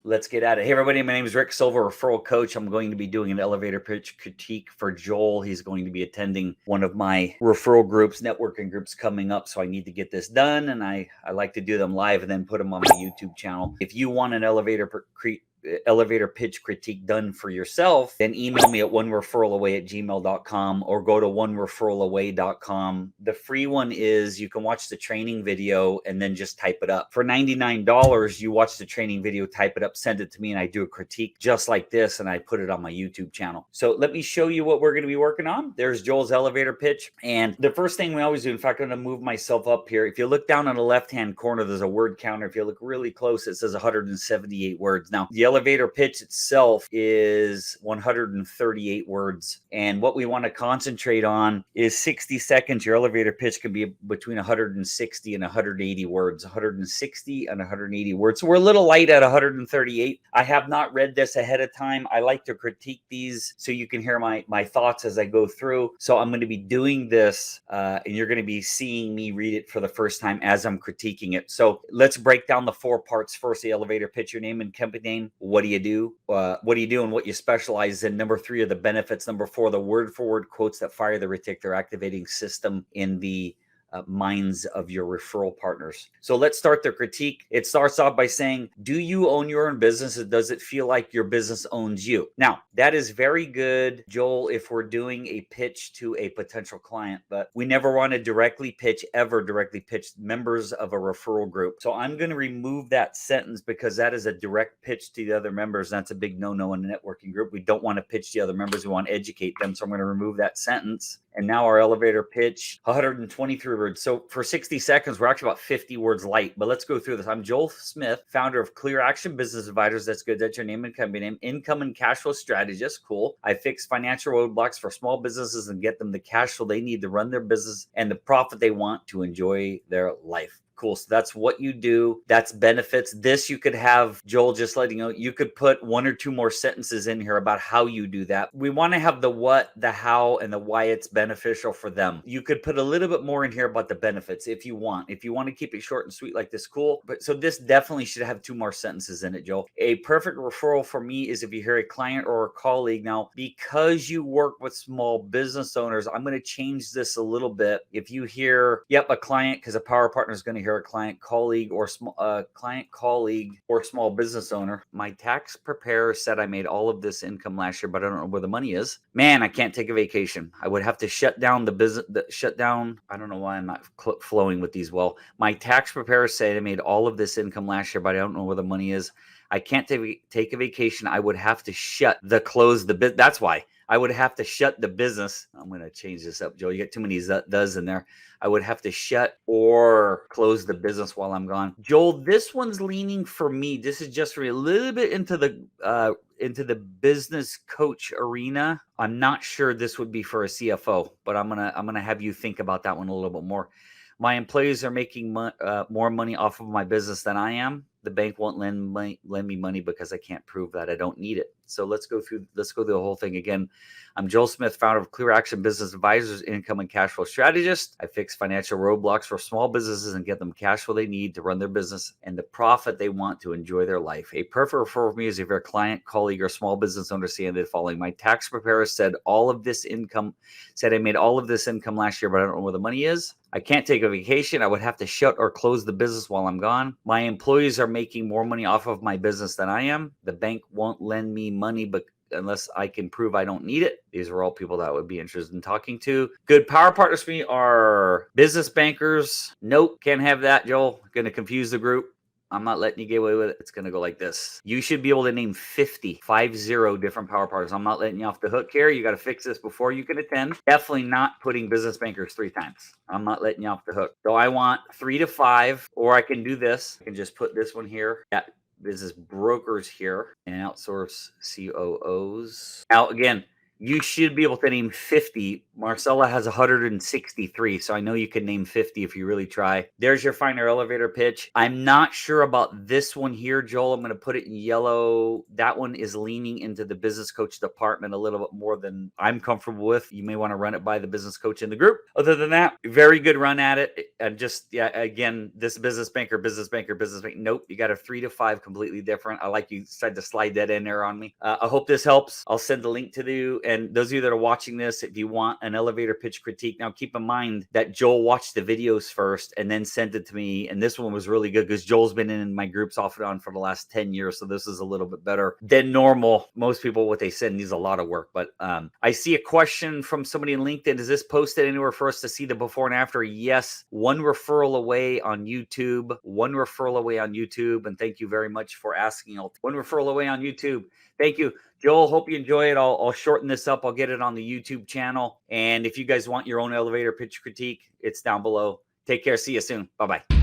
Let's get at it. Hey, everybody. My name is Rick Silva, referral coach. I'm going to be doing an elevator pitch critique for Joel. He's going to be attending one of my referral groups, networking groups coming up. So I need to get this done. And I like to do them live and then put them on my YouTube channel. If you want an elevator pitch critique done for yourself, then email me at onereferralaway@gmail.com or go to onereferralaway.com. The free one is you can watch the training video and then just type it up. For $99, you watch the training video, type it up, send it to me, and I do a critique just like this, and I put it on my YouTube channel. So let me show you what we're going to be working on. There's Joel's elevator pitch. And the first thing we always do, in fact, I'm going to move myself up here. If you look down on the left-hand corner, there's a word counter. If you look really close, it says 178 words. Now, the elevator pitch itself is 138 words. And what we want to concentrate on is 60 seconds. Your elevator pitch can be between 160 and 180 words, 160 and 180 words. So we're a little light at 138. I have not read this ahead of time. I like to critique these so you can hear my thoughts as I go through. So I'm going to be doing this and you're going to be seeing me read it for the first time as I'm critiquing it. So let's break down the 4 parts. First, the elevator pitch, your name and company name. What do you do? What do you do and what you specialize in? Number 3 are the benefits. Number 4, the word-for-word quotes that fire the reticular activating system in the minds of your referral partners. So let's start the critique. It starts off by saying, do you own your own business? Or does it feel like your business owns you? Now, that is very good, Joel, if we're doing a pitch to a potential client, but we never want to directly pitch members of a referral group. So I'm going to remove that sentence because that is a direct pitch to the other members. That's a big no-no in a networking group. We don't want to pitch the other members. We want to educate them. So I'm going to remove that sentence. And now our elevator pitch, 123 words. So for 60 seconds, we're actually about 50 words light, but let's go through this. I'm Joel Smith, founder of Clear Action Business Advisors. That's good. That's your name and company name. Income and cash flow strategist. Cool. I fix financial roadblocks for small businesses and get them the cash flow they need to run their business and the profit they want to enjoy their life. Cool. So that's what you do. That's benefits. This you could have, Joel, just letting you know, you could put 1 or 2 more sentences in here about how you do that. We want to have the what, the how, and the why it's beneficial for them. You could put a little bit more in here about the benefits if you want. If you want to keep it short and sweet like this, cool. But so this definitely should have 2 more sentences in it, Joel. A perfect referral for me is if you hear a client or a colleague. Now, because you work with small business owners, I'm going to change this a little bit. If you hear, yep, a client, because a power partner is going to hear a client, colleague, or small business owner. My tax preparer said I made all of this income last year, but I don't know where the money is. Man, I can't take a vacation. I would have to shut down the business. I don't know why I'm not flowing with these well. My tax preparer said I made all of this income last year, but I don't know where the money is. I can't take a vacation. I would have to close the business. That's why. I would have to shut the business. I'm going to change this up, Joe. You get too many does in there. I would have to shut or close the business while I'm gone. Joel, this one's leaning for me. This is just a little bit into the business coach arena. I'm not sure this would be for a CFO, but I'm gonna have you think about that one a little bit more. My employees are making more money off of my business than I am. The bank won't lend me money because I can't prove that I don't need it. So let's go through the whole thing again. I'm Joel Smith, founder of Clear Action Business Advisors, income and cash flow strategist. I fix financial roadblocks for small businesses and get them cash flow they need to run their business and the profit they want to enjoy their life. A perfect referral for me is if you're a client, colleague, or small business owner saying the following. My tax preparer said I made all of this income last year, but I don't know where the money is. I can't take a vacation. I would have to shut or close the business while I'm gone. My employees are making more money off of my business than I am. The bank won't lend me money, but unless I can prove I don't need it. These are all people that I would be interested in talking to. Good power partners for me are business bankers. Nope, can't have that, Joel. Going to confuse the group. I'm not letting you get away with it. It's going to go like this. You should be able to name 50 different power partners. I'm not letting you off the hook here. You got to fix this before you can attend. Definitely not putting business bankers 3 times. I'm not letting you off the hook. So I want 3 to 5, or I can do this. I can just put this one here. Yeah. Business brokers here and outsource COOs. Now, again, You should be able to name 50. Marcella has 163, so I know you can name 50 if you really try. There's your final elevator pitch. I'm not sure about this one here, Joel. I'm going to put it in yellow. That one is leaning into the business coach department a little bit more than I'm comfortable with. You may want to run it by the business coach in the group. Other than that, very good run at it. And just, yeah, again, this business banker, business banker, business banker. Nope, you got a 3 to 5 completely different. I like you tried to slide that in there on me. I hope this helps. I'll send the link to you. And those of you that are watching this, if you want an elevator pitch critique, now keep in mind that Joel watched the videos first and then sent it to me. And this one was really good because Joel's been in my groups off and on for the last 10 years. So this is a little bit better than normal. Most people, what they send needs a lot of work. But I see a question from somebody in LinkedIn. Is this posted anywhere for us to see the before and after? Yes. One referral away on YouTube. One referral away on YouTube. And thank you very much for asking. One referral away on YouTube. Thank you. Joel, hope you enjoy it. I'll shorten this up. I'll get it on the YouTube channel. And if you guys want your own elevator pitch critique, it's down below. Take care. See you soon. Bye-bye.